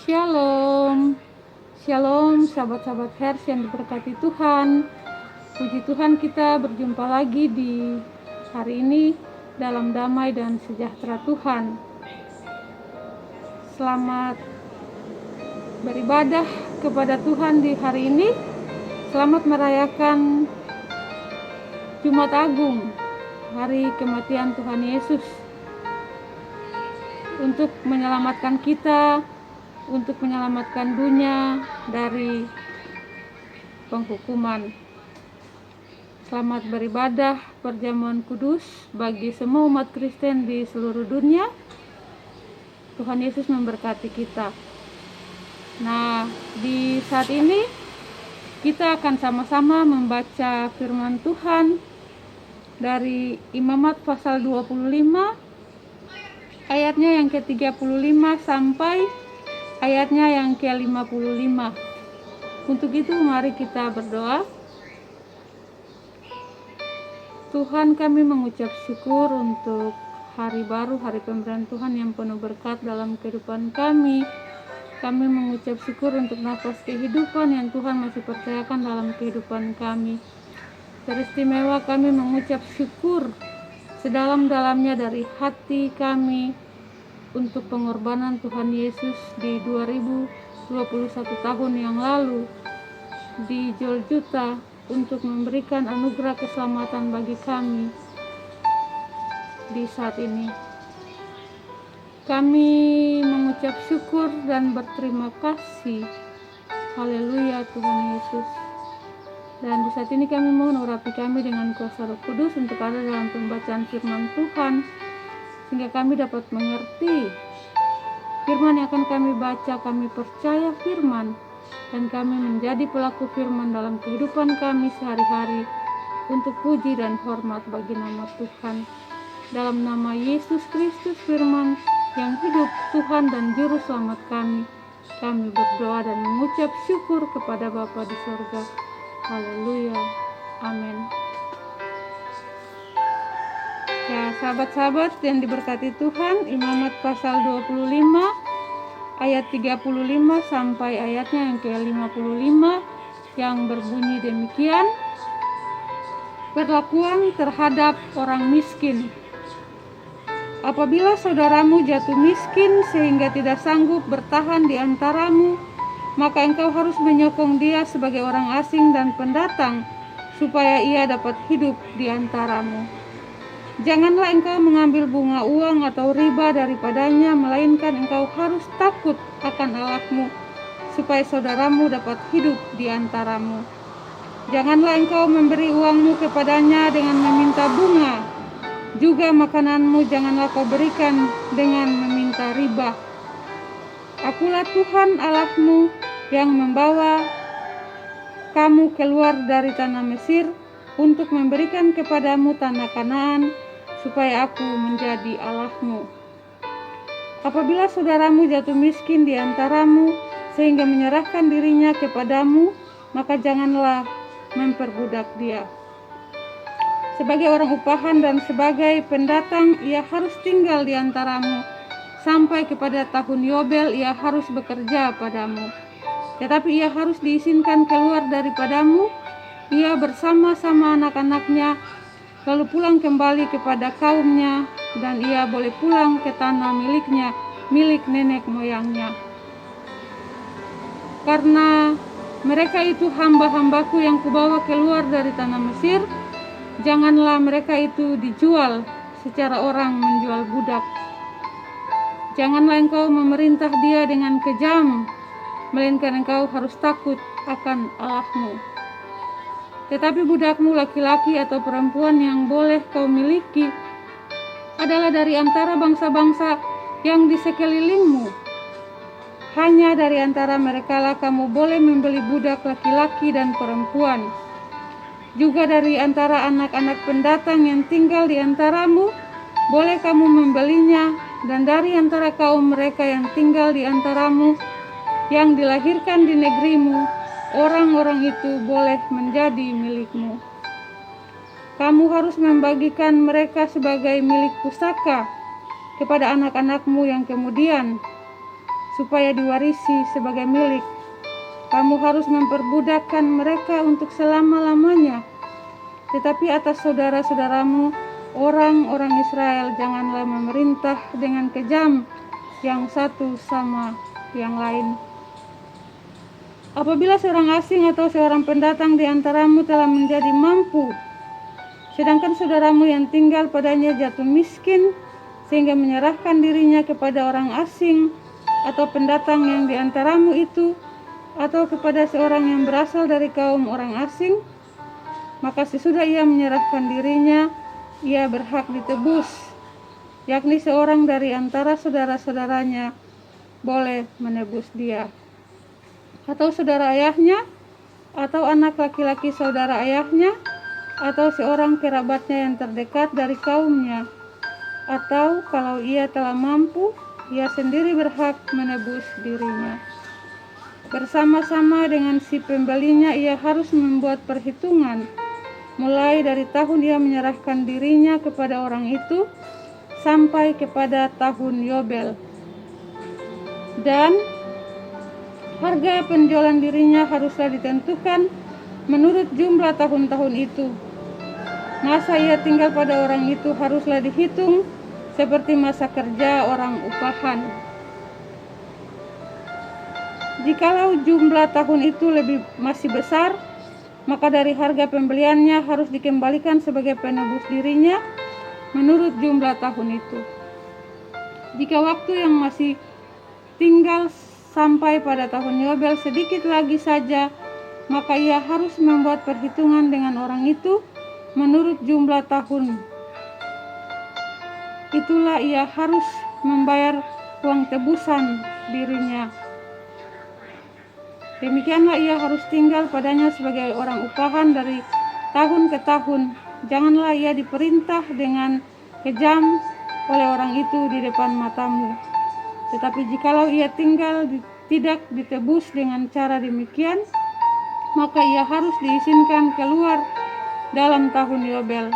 Shalom, Shalom sahabat-sahabat Hers yang diberkati Tuhan. Puji Tuhan, kita berjumpa lagi di hari ini dalam damai dan sejahtera Tuhan. Selamat beribadah kepada Tuhan di hari ini. Selamat merayakan Jumat Agung, hari kematian Tuhan Yesus, untuk menyelamatkan kita, untuk menyelamatkan dunia dari penghukuman. Selamat beribadah perjamuan kudus bagi semua umat Kristen di seluruh dunia. Tuhan Yesus memberkati kita. Nah, di saat ini kita akan sama-sama membaca firman Tuhan dari Imamat pasal 25 ayatnya yang ke-35 sampai ayatnya yang ke-55. Untuk itu mari kita berdoa. Tuhan, kami mengucap syukur untuk hari baru, hari pemberian Tuhan yang penuh berkat dalam kehidupan kami. Kami mengucap syukur untuk nafas kehidupan yang Tuhan masih percayakan dalam kehidupan kami. Teristimewa kami mengucap syukur sedalam-dalamnya dari hati kami untuk pengorbanan Tuhan Yesus di 2021 tahun yang lalu di Golgota untuk memberikan anugerah keselamatan bagi kami di saat ini. Kami mengucap syukur dan berterima kasih. Haleluya Tuhan Yesus. Dan di saat ini kami mohon urapi kami dengan kuasa Roh Kudus untuk ada dalam pembacaan firman Tuhan, sehingga kami dapat mengerti firman yang akan kami baca. Kami percaya firman dan kami menjadi pelaku firman dalam kehidupan kami sehari-hari untuk puji dan hormat bagi nama Tuhan. Dalam nama Yesus Kristus firman yang hidup, Tuhan dan Juru Selamat kami berdoa dan mengucap syukur kepada Bapa di sorga. Haleluya. Amin. Ya, sahabat-sahabat yang diberkati Tuhan, Imamat pasal 25 ayat 35 sampai ayatnya yang ke-55 yang berbunyi demikian. Perlakuan terhadap orang miskin. Apabila saudaramu jatuh miskin sehingga tidak sanggup bertahan di antaramu, maka engkau harus menyokong dia sebagai orang asing dan pendatang, supaya ia dapat hidup di antaramu. Janganlah engkau mengambil bunga uang atau riba daripadanya, melainkan engkau harus takut akan Allahmu, supaya saudaramu dapat hidup di antaramu. Janganlah engkau memberi uangmu kepadanya dengan meminta bunga, juga makananmu janganlah kau berikan dengan meminta riba. Akulah Tuhan Allahmu yang membawa kamu keluar dari tanah Mesir untuk memberikan kepadamu tanah Kanaan, supaya aku menjadi Allahmu. Apabila saudaramu jatuh miskin di antaramu sehingga menyerahkan dirinya kepadamu, maka janganlah memperbudak dia. Sebagai orang upahan dan sebagai pendatang, ia harus tinggal di antaramu. Sampai kepada tahun Yobel ia harus bekerja padamu. Tetapi ia harus diizinkan keluar daripadamu, ia bersama-sama anak-anaknya, lalu pulang kembali kepada kaumnya, dan ia boleh pulang ke tanah miliknya, milik nenek moyangnya. Karena mereka itu hamba-hambaku yang kubawa keluar dari tanah Mesir, janganlah mereka itu dijual secara orang menjual budak. Janganlah engkau memerintah dia dengan kejam, melainkan engkau harus takut akan Allahmu. Tetapi budakmu laki-laki atau perempuan yang boleh kau miliki adalah dari antara bangsa-bangsa yang di sekelilingmu. Hanya dari antara merekalah kamu boleh membeli budak laki-laki dan perempuan. Juga dari antara anak-anak pendatang yang tinggal di antaramu, boleh kamu membelinya, dan dari antara kaum mereka yang tinggal di antaramu, yang dilahirkan di negerimu, orang-orang itu boleh menjadi milikmu. Kamu harus membagikan mereka sebagai milik pusaka kepada anak-anakmu yang kemudian, supaya diwarisi sebagai milik. Kamu harus memperbudakkan mereka untuk selama-lamanya. Tetapi atas saudara-saudaramu, orang-orang Israel, janganlah memerintah dengan kejam yang satu sama yang lain. Apabila seorang asing atau seorang pendatang di antaramu telah menjadi mampu, sedangkan saudaramu yang tinggal padanya jatuh miskin, sehingga menyerahkan dirinya kepada orang asing atau pendatang yang di antaramu itu, atau kepada seorang yang berasal dari kaum orang asing, maka sesudah ia menyerahkan dirinya, ia berhak ditebus, yakni seorang dari antara saudara-saudaranya boleh menebus dia, atau saudara ayahnya, atau anak laki-laki saudara ayahnya, atau seorang kerabatnya yang terdekat dari kaumnya, atau kalau ia telah mampu, ia sendiri berhak menebus dirinya. Bersama-sama dengan si pembelinya ia harus membuat perhitungan, mulai dari tahun ia menyerahkan dirinya kepada orang itu, sampai kepada tahun Yobel. Dan harga penjualan dirinya haruslah ditentukan menurut jumlah tahun-tahun itu. Masa ia tinggal pada orang itu haruslah dihitung seperti masa kerja orang upahan. Jikalau jumlah tahun itu masih besar, maka dari harga pembeliannya harus dikembalikan sebagai penebus dirinya menurut jumlah tahun itu. Jika waktu yang masih tinggal sampai pada tahun Yobel sedikit lagi saja, maka ia harus membuat perhitungan dengan orang itu menurut jumlah tahun. Itulah ia harus membayar uang tebusan dirinya. Demikianlah ia harus tinggal padanya sebagai orang upahan dari tahun ke tahun. Janganlah ia diperintah dengan kejam oleh orang itu di depan matamu. Tetapi jikalau ia tinggal tidak ditebus dengan cara demikian, maka ia harus diizinkan keluar dalam tahun Yobel,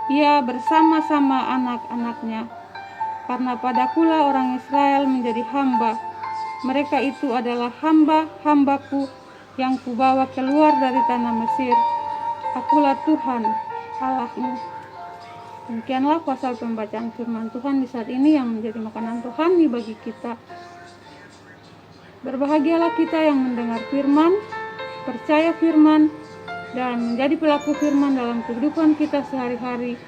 ia bersama-sama anak-anaknya. Karena padakulah orang Israel menjadi hamba. Mereka itu adalah hamba-hambaku yang kubawa keluar dari tanah Mesir. Akulah Tuhan Allahmu. Demikianlah pasal pembacaan firman Tuhan di saat ini yang menjadi makanan rohani bagi kita. Berbahagialah kita yang mendengar firman, percaya firman, dan menjadi pelaku firman dalam kehidupan kita sehari-hari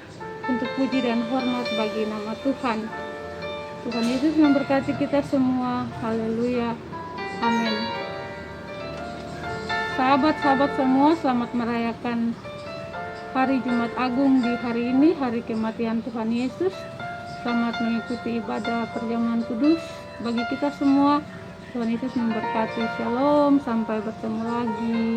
untuk puji dan hormat bagi nama Tuhan. Tuhan Yesus memberkati kita semua. Haleluya. Amin. Sahabat-sahabat semua, selamat merayakan hari Jumat Agung di hari ini, hari kematian Tuhan Yesus. Selamat mengikuti ibadah perjamuan kudus bagi kita semua. Tuhan Yesus memberkati. Shalom, sampai bertemu lagi.